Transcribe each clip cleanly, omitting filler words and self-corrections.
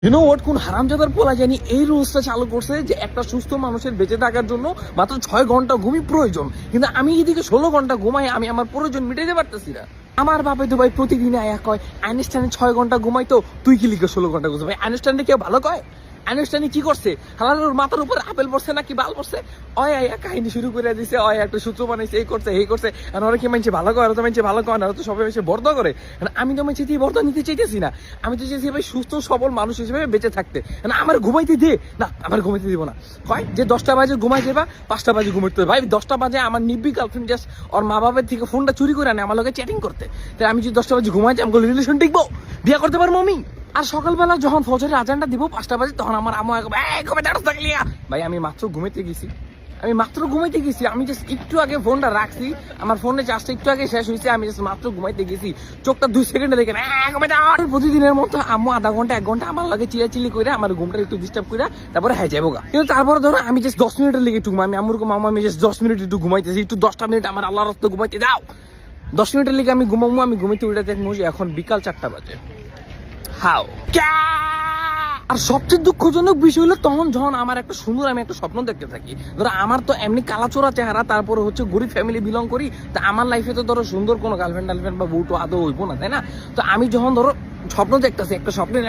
কোন হারামজাদার পোলা জানি এই রুলসটা চালু করছে যে একটা সুস্থ মানুষের বেঁচে থাকার জন্য মাত্র 6 ঘন্টা ঘুমই প্রয়োজন, কিন্তু আমি এদিকে 16 ঘন্টা ঘুমাই, আমি আমার প্রয়োজন মিটাইতে পারতেছি না। আমার বাপে তো ভাই প্রতিদিন আয়া কয় আইনস্টাইনে 6 ঘন্টা ঘুমাই, তো তুই কি লিখে 16 ঘন্টা ঘুমাই? ভাই আইনস্টাইনে কেউ ভালো কয়? আইনস্টাইনে কি করছে? হালালোর মাথার উপর আপেল পড়ছে নাকি বাল পড়ছে, অয় আয়া কাহিনী শুরু করে দিছে, অয় একটা সূত্র বানাইছে, এই করছে এই করছে। আর ওরা কি মানছে ভালো করে? তো মানছে ভালো করে না, তো সবাই এসে বর্ধ করে। আমি তো মানছি তুই বর্ধ নিতে চাইতেছি না, আমি তো চাইছি ভাই সুস্থ সবল মানুষ হিসেবে বেঁচে থাকতে। আমার ঘুমাইতে দে না, আমার ঘুমাইতে দিব না। কয় যে 10টা বাজে ঘুমাই যাবা, 5টা বাজে ঘুমাইতে ভাই 10টা বাজে আমার নিব্বি গার্লফ্রেন্ড জাস্ট ওর মা বাবার থেকে ফোনটা চুরি করে আনে আমার লগে চ্যাটিং করতে। তাই আমি যদি 10টা বাজে ঘুমাই যাই, আমি রিলেশন টিকবো? বিয়ে করতে পারবো আমি? আর সকালবেলা যখন ফজরের আজানটা দিব 5টা বাজে, তখন আমার আম্মু ভাই আমি মাত্র ঘুমাইতে গেছি, আমি জাস্ট একটু আগে ফোনটা রাখছি, আমার ফোনে চার্জটা একটু আগে শেষ হয়েছে, আমি জাস্ট মাত্র ঘুমাইতে গেছি, চোখটা 2 সেকেন্ডে দেখেন। প্রতিদিনের মতো আম্মু আধা ঘন্টা 1 ঘন্টা আমার লাগে চিলাচিলি করে আমার ঘুমটা একটু ডিস্টার্ব করে তারপরে হ্যাঁ যাবো গা। কিন্তু তারপরে ধরো আমি জাস্ট 10 মিনিটের লেগে একটু ঘুমাই, আমি আম্মুর মামা আমি জাস্ট 10 মিনিট একটু ঘুমাইতেছি, একটু 10টা মিনিট আমার আল্লাহর রাস্তায় ঘুমাইতে দাও। 10 মিনিটের লেগে আমি ঘুমাবো, আমি ঘুমাইতে উঠে দেখবো এখন বিকাল 4টা বাজে। হাও আর সবচেয়ে দুঃখজনক বিষয় হলো তখন যখন আমার একটা সুন্দর আমি একটা স্বপ্ন দেখতে থাকি। ধরো আমার তো এমনি কালাচোরা চেহারা, তারপরে হচ্ছে গরিব ফ্যামিলি বিলং করি, তা আমার লাইফে তো ধরো সুন্দর কোনো গার্লফ্রেন্ড বা বউটো আদৌ হইবো না, তাই না? তো আমি যখন ধরো স্বপ্ন দেখতেছি, একটা স্বপ্নের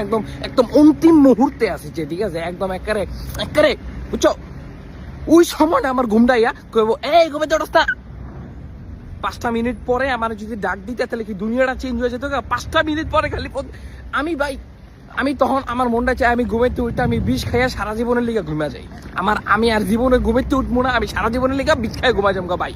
একদম অন্তিম মুহূর্তে আসছে, ঠিক আছে, একদম একেবারে বুঝছো, ওই সময়টা আমার ঘুমটাইয়া কইবো এই ঘুমে দরস্তা। 5টা মিনিট পরে আমার যদি ডাক দিতে, তাহলে কি দুনিয়াটা চেঞ্জ হয়ে যেত? 5টা মিনিট পরে খালি আমি তখন আমার মনটা চাই আমি ঘুমাইতে উঠতে আমি বিষ খাইয়া সারা জীবনের লিগা ঘুমা যাই। আমি আর জীবনে ঘুমাইতে উঠবো না, আমি সারা জীবনের লিগা বিষ খাইয়া ঘুমা যাবো ভাই।